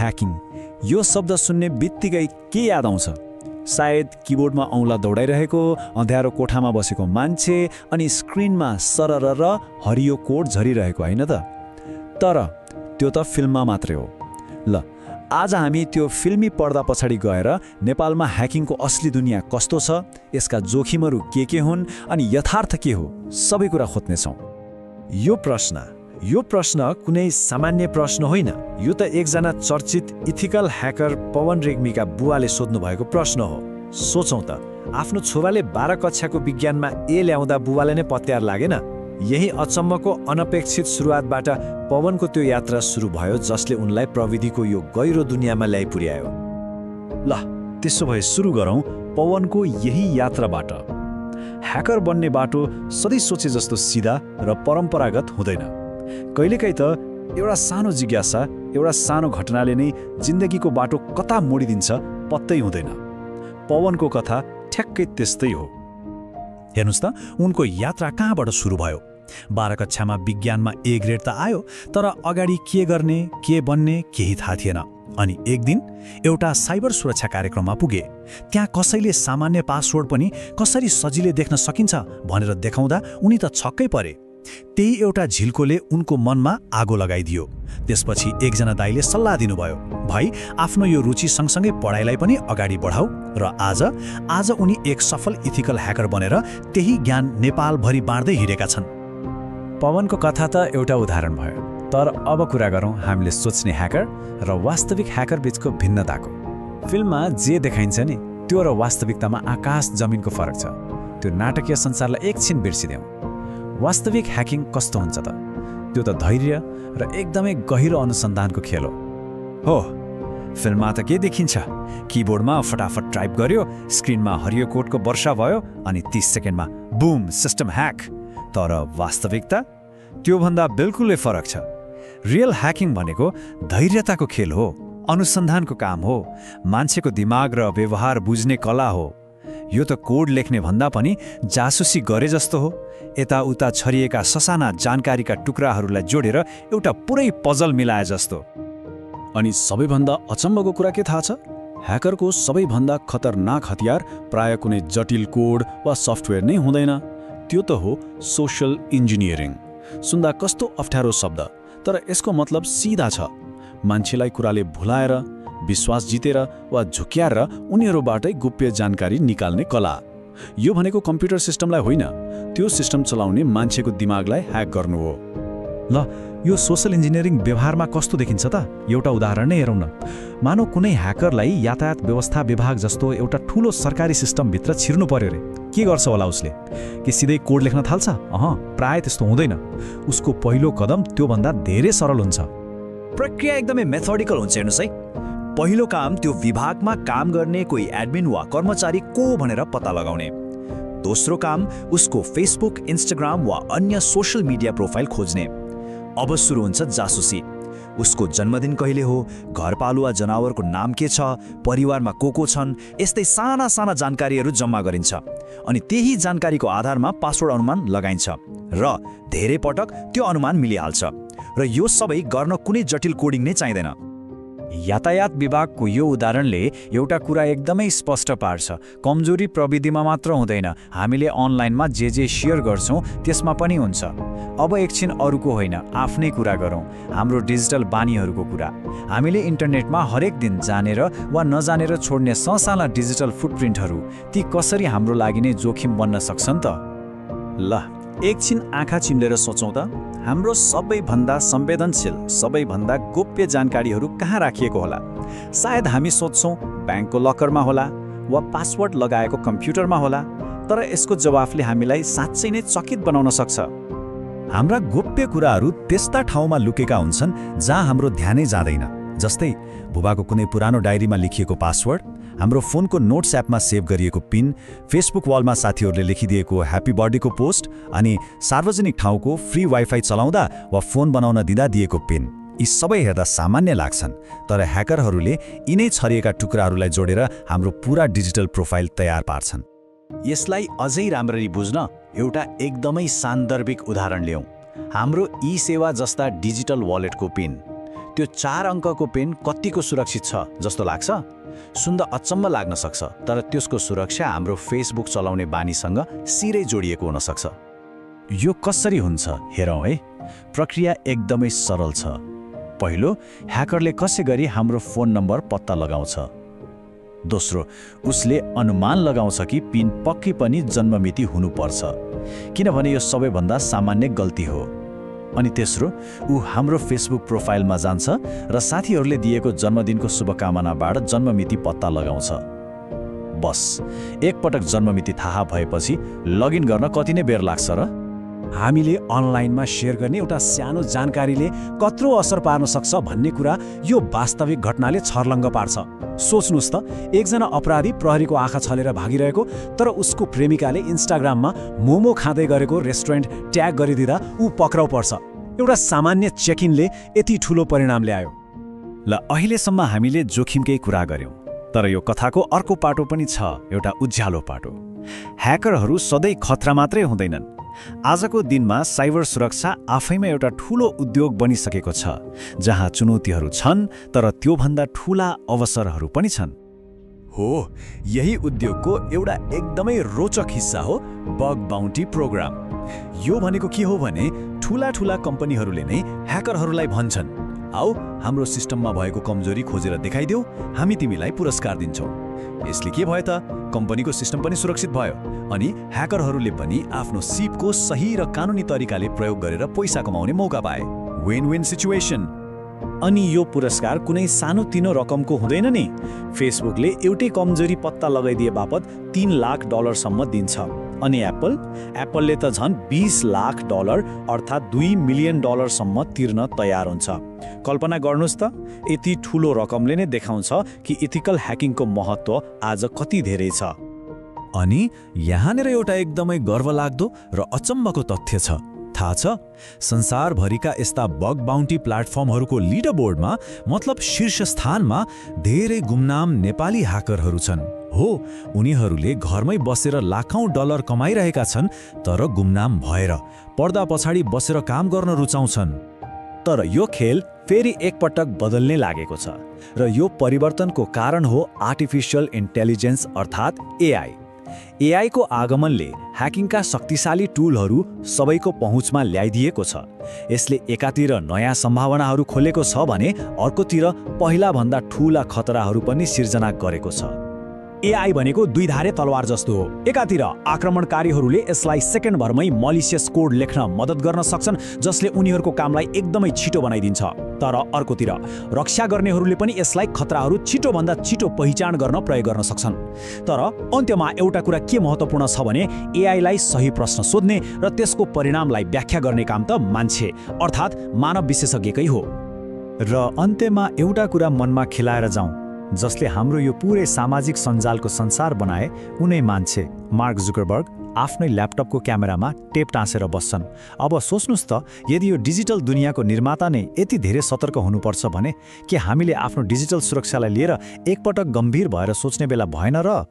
Hacking, यो शब्द सुन्ने बित्तिकै के याद आउँछ? सायद किबोर्डमा औँला दौडाइरहेको अँध्यारो कोठामा बसेको मान्छे अनि स्क्रिनमा सरर हरियो कोड झरिरहेको, होइन त? तर त्यो त फिल्ममा मात्रै हो। ल, आज हामी त्यो फिल्मी पर्दा पछाडि गएर नेपालमा ह्याकिङको असली दुनियाँ कस्तो छ, यसका जोखिमहरू के हुन् अनि यथार्थ के हो, सबै कुरा खोज्नेछौँ। यो प्रश्न कुनै सामान्य प्रश्न होइन। यो त एकजना चर्चित इथिकल ह्याकर पवन रेग्मीका बुवाले सोध्नु भएको प्रश्न हो। सोचौँ त, आफ्नो छोराले 12 कक्षाको विज्ञानमा ए ल्याउँदा बुवाले नै पत्यार लागेन? यही अचम्मको अनपेक्षित सुरुवातबाट पवनको त्यो यात्रा सुरु भयो, जसले उनलाई प्रविधिको यो गहिरो दुनियाँमा ल्याइ पुर्यायो। ल, त्यसो भए सुरु गरौँ पवनको यही यात्राबाट। ह्याकर बन्ने बाटो सधैँ सोचे जस्तो सिधा र परम्परागत हुँदैन। कहिलेकाहीँ त एउटा सानो जिज्ञासा, एउटा सानो घटनाले नै जिन्दगीको बाटो कता मोडिदिन्छ पत्तै हुँदैन। पवनको कथा ठ्याक्कै त्यस्तै हो। हेर्नुहोस् त, उनको यात्रा कहाँबाट सुरु भयो? 12 कक्षामा विज्ञानमा ए ग्रेड त आयो, तर अगाडि के गर्ने, के बन्ने केही थाहा थिएन। अनि एक दिन एउटा साइबर सुरक्षा कार्यक्रममा पुगे। त्यहाँ कसैले सामान्य पासवर्ड पनि कसरी सजिलै देख्न सकिन्छ भनेर देखाउँदा उनी त छक्कै परे। त्यही एउटा झिल्कोले उनको मनमा आगो लगाइदियो। त्यसपछि एकजना दाइले सल्लाह दिनुभयो, भाइ, आफ्नो यो रुचि सँगसँगै पढाइलाई पनि अगाडि बढाऊ। र आज उनी एक सफल इथिकल ह्याकर बनेर त्यही ज्ञान नेपालभरि बाँड्दै हिँडेका छन्। पवनको कथा त एउटा उदाहरण भयो, तर अब कुरा गरौँ हामीले सोच्ने ह्याकर र वास्तविक ह्याकर बीचको भिन्नताको। फिल्ममा जे देखाइन्छ नि, त्यो र वास्तविकतामा आकाश जमिनको फरक छ। त्यो नाटकीय संसारलाई एकछिन बिर्सिदेऊ। वास्तविक ह्याकिङ कस्तो हुन्छ त? त्यो त धैर्य र एकदमै गहिरो अनुसन्धानको खेल हो। फिल्ममा त के देखिन्छ? किबोर्डमा फटाफट टाइप गर्यो, स्क्रिनमा हरियो कोडको वर्षा भयो अनि 30 सेकेन्डमा बुम, सिस्टम ह्याक। तर वास्तविकता त्योभन्दा बिल्कुलै फरक छ। रियल ह्याकिङ भनेको धैर्यताको खेल हो, अनुसन्धानको काम हो, मान्छेको दिमाग र व्यवहार बुझ्ने कला हो। यो त कोड लेख्ने भन्दा पनि जासुसी गरे जस्तो हो। यताउता छरिएका ससाना जानकारीका टुक्राहरूलाई जोडेर एउटा पुरै पजल मिलाए जस्तो। अनि सबैभन्दा अचम्मको कुरा के थाहा छ? ह्याकरको सबैभन्दा खतरनाक हतियार प्राय कुनै जटिल कोड वा सफ्टवेयर नै हुँदैन। त्यो त हो सोशल इन्जिनियरिङ। सुन्दा कस्तो अप्ठ्यारो शब्द, तर यसको मतलब सिधा छ। मान्छेलाई कुराले भुलाएर, विश्वास जितेर वा झुक्याएर उनीहरूबाटै गोप्य जानकारी निकाल्ने कला। यो भनेको कम्प्युटर सिस्टमलाई होइन, त्यो सिस्टम चलाउने मान्छेको दिमागलाई ह्याक गर्नु हो। ल, यो सोशल इन्जिनियरिङ व्यवहारमा कस्तो देखिन्छ त? एउटा उदाहरण नै हेरौँ न। मानौ कुनै ह्याकरलाई यातायात व्यवस्था विभाग जस्तो एउटा ठुलो सरकारी सिस्टमभित्र छिर्नु पर्यो रे। के गर्छ होला उसले? कि सिधै कोड लेख्न थाल्छ? प्राय त्यस्तो हुँदैन। उसको पहिलो कदम त्योभन्दा धेरै सरल हुन्छ। प्रक्रिया एकदमै मेथोडिकल हुन्छ। हेर्नुहोस् है, पहिलो काम त्यो विभागमा काम गर्ने कोही एडमिन वा कर्मचारी को भनेर पत्ता लगाउने। दोस्रो काम उसको फेसबुक, इन्स्टाग्राम वा अन्य सोशल मिडिया प्रोफाइल खोज्ने। अब सुरु हुन्छ जासुसी। उसको जन्मदिन कहिले हो, घरपालुवा जनावरको नाम के छ, परिवारमा को छन्, यस्तै साना साना जानकारीहरू जम्मा गरिन्छ। अनि त्यही जानकारीको आधारमा पासवर्ड अनुमान लगाइन्छ र धेरै पटक त्यो अनुमान मिलिहाल्छ। र यो सबै गर्न कुनै जटिल कोडिङ नै चाहिँदैन। यातायात विभागको यो उदाहरणले एउटा कुरा एकदमै स्पष्ट पार्छ, कमजोरी प्रविधिमा मात्र हुँदैन, हामीले अनलाइनमा जे सेयर गर्छौँ त्यसमा पनि हुन्छ। अब एकछिन अरूको होइन, आफ्नै कुरा गरौँ, हाम्रो डिजिटल बानीहरूको कुरा। हामीले इन्टरनेटमा हरेक दिन जानेर वा नजानेर छोड्ने ससाना डिजिटल फुटप्रिन्टहरू, ती कसरी हाम्रो लागि नै जोखिम बन्न सक्छन् त? ल, एकछिन आँखा चिम्लेर सोचौँ त, हाम्रो सबैभन्दा संवेदनशील, सबैभन्दा गोप्य जानकारीहरू कहाँ राखिएको होला? सायद हामी सोच्छौँ ब्याङ्कको लकरमा होला वा पासवर्ड लगाएको कम्प्युटरमा होला। तर यसको जवाफले हामीलाई साँच्चै नै चकित बनाउन सक्छ। हाम्रा गोप्य कुराहरू त्यस्ता ठाउँमा लुकेका हुन्छन् जहाँ हाम्रो ध्यानै जाँदैन। जस्तै बुबाको कुनै पुरानो डायरीमा लेखिएको पासवर्ड, हाम्रो फोनको नोट्स एपमा सेभ गरिएको पिन, फेसबुक वालमा साथीहरूले लेखिदिएको ह्याप्पी बर्थडेको पोस्ट, अनि सार्वजनिक ठाउँको फ्री वाइफाई चलाउँदा वा फोन बनाउन दिँदा दिएको पिन। यी सबै हेर्दा सामान्य लाग्छन्, तर ह्याकरहरूले यिनै छरिएका टुक्राहरूलाई जोडेर हाम्रो पुरा डिजिटल प्रोफाइल तयार पार्छन्। यसलाई अझै राम्ररी बुझ्न एउटा एकदमै सान्दर्भिक उदाहरण लियौँ। हाम्रो ई सेवा जस्ता डिजिटल वालेटको पिन। त्यो 4 अङ्कको पेन कतिको सुरक्षित छ जस्तो लाग्छ? सुन्दा अचम्म लाग्न सक्छ, तर त्यसको सुरक्षा हाम्रो फेसबुक चलाउने बानीसँग सिरै जोडिएको हुन सक्छ। यो कसरी हुन्छ हेरौँ है। प्रक्रिया एकदमै सरल छ। पहिलो, ह्याकरले कसै गरी हाम्रो फोन नम्बर पत्ता लगाउँछ। दोस्रो, उसले अनुमान लगाउँछ कि पिन पक्कै पनि जन्ममिति हुनुपर्छ, किनभने यो सबैभन्दा सामान्य गल्ती हो। अनि तेस्रो, ऊ हाम्रो फेसबुक प्रोफाइलमा जान्छ र साथीहरूले दिएको जन्मदिनको शुभकामनाबाट जन्ममिति पत्ता लगाउँछ। बस एकपटक जन्ममिति थाहा भएपछि लगइन गर्न कति नै बेर लाग्छ र? हामीले अनलाइनमा शेयर गर्ने एउटा सानो जानकारीले कत्रो असर पार्न सक्छ भन्ने कुरा यो वास्तविक घटनाले छर्लङ्ग पार्छ। सोच्नुस् त, एकजना अपराधी प्रहरीको आँखा छलेर भागिरहेको, तर उसको प्रेमिकाले इन्स्टाग्राममा मोमो खाँदै गरेको रेस्टुरेन्ट ट्याग गरिदिँदा ऊ पक्राउ पर्छ। एउटा सामान्य चेक-इनले यति ठुलो परिणाम ल्यायो। ल, अहिलेसम्म हामीले जोखिमकै कुरा गर्यौं, तर यो कथाको अर्को पाटो पनि छ, एउटा उज्यालो पाटो। ह्याकरहरू सधैँ खतरा मात्रै हुँदैनन्। आजको दिनमा साइबर सुरक्षा आफैमा एउटा ठूलो उद्योग बनिसकेको छ, जहाँ चुनौतीहरू छन् तर त्योभन्दा ठूला अवसरहरू पनि छन्। हो, यही उद्योगको एउटा एकदमै रोचक हिस्सा हो बग बाउन्टी प्रोग्राम। यो भनेको के हो भने, ठूला कम्पनीहरूले नै ह्याकरहरूलाई भन्छन्, आऊ हाम्रो सिस्टममा भएको कमजोरी खोजेर देखाइदेऊ, हामी तिमीलाई पुरस्कार दिन्छौँ। यसले के भयो त, कम्पनीको सिस्टम पनि सुरक्षित भयो अनि ह्याकरहरूले पनि आफ्नो सिपको सही र कानुनी तरिकाले प्रयोग गरेर पैसा कमाउने मौका पाए। Win win situation. अनि यो पुरस्कार कुनै सानोतिनो रकमको हुँदैन नि। फेसबुकले एउटै कमजोरी पत्ता लगाइदिए बापत $3 लाख सम्म दिन्छ। अनि एप्पलले त झन् $20 लाख अर्थात् $2 मिलियन सम्म तिर्न तयार हुन्छ। कल्पना गर्नुस् त, यति ठूलो रकमले नै देखाउँछ कि इथिकल ह्याकिङको महत्त्व आज कति धेरै छ। अनि यहाँनिर एउटा एकदमै गर्वलाग्दो र अचम्मको तथ्य छ। थाहा छ, संसारभरिका यस्ता बग बाउन्टी प्लेटफर्महरूको लिडर बोर्डमा, मतलब शीर्ष स्थानमा धेरै गुमनाम नेपाली ह्याकरहरू छन्। हो, उनीहरूले घरमै बसेर लाखौं डलर कमाइरहेका छन्, तर गुमनाम भएर पर्दा पछाडि बसेर काम गर्न रुचाउँछन्। तर यो खेल फेरि एकपटक बदल्ने लागेको छ, र यो परिवर्तनको कारण हो आर्टिफिशियल इन्टेलिजेन्स अर्थात् एआई। एआईको आगमनले ह्याकिङका शक्तिशाली टुलहरू सबैको पहुँचमा ल्याइदिएको छ। यसले एकातिर नयाँ सम्भावनाहरू खोलेको छ भने अर्कोतिर पहिलाभन्दा ठूला खतराहरू पनि सिर्जना गरेको छ। एआई भनेको दुईधारे तलवार जस्तो हो। एकातिर आक्रमणकारीहरूले यसलाई सेकेन्डभरमै मलिसियस कोड लेख्न मद्दत गर्न सक्छन्, जसले उनीहरूको कामलाई एकदमै छिटो बनाइदिन्छ। तर अर्कोतिर रक्षा गर्नेहरूले पनि यसलाई खतराहरू छिटोभन्दा छिटो पहिचान गर्न प्रयोग गर्न सक्छन्। तर अन्त्यमा एउटा कुरा के महत्त्वपूर्ण छ भने, एआईलाई सही प्रश्न सोध्ने र त्यसको परिणामलाई व्याख्या गर्ने काम त मान्छे अर्थात् मानव विशेषज्ञकै हो। र अन्त्यमा एउटा कुरा मनमा खेलाएर जाउँ, जसले हाम्रो यो पुरै सामाजिक सञ्जालको संसार बनाए, उनै मान्छे मार्क जुकरबर्ग आफ्नै ल्यापटपको क्यामेरामा टेप टाँसेर बस्छन्। अब सोच्नुस् त, यदि यो डिजिटल दुनियाँको निर्माता नै यति धेरै सतर्क हुनुपर्छ भने के हामीले आफ्नो डिजिटल सुरक्षालाई लिएर एकपटक गम्भीर भएर सोच्ने बेला भएन र?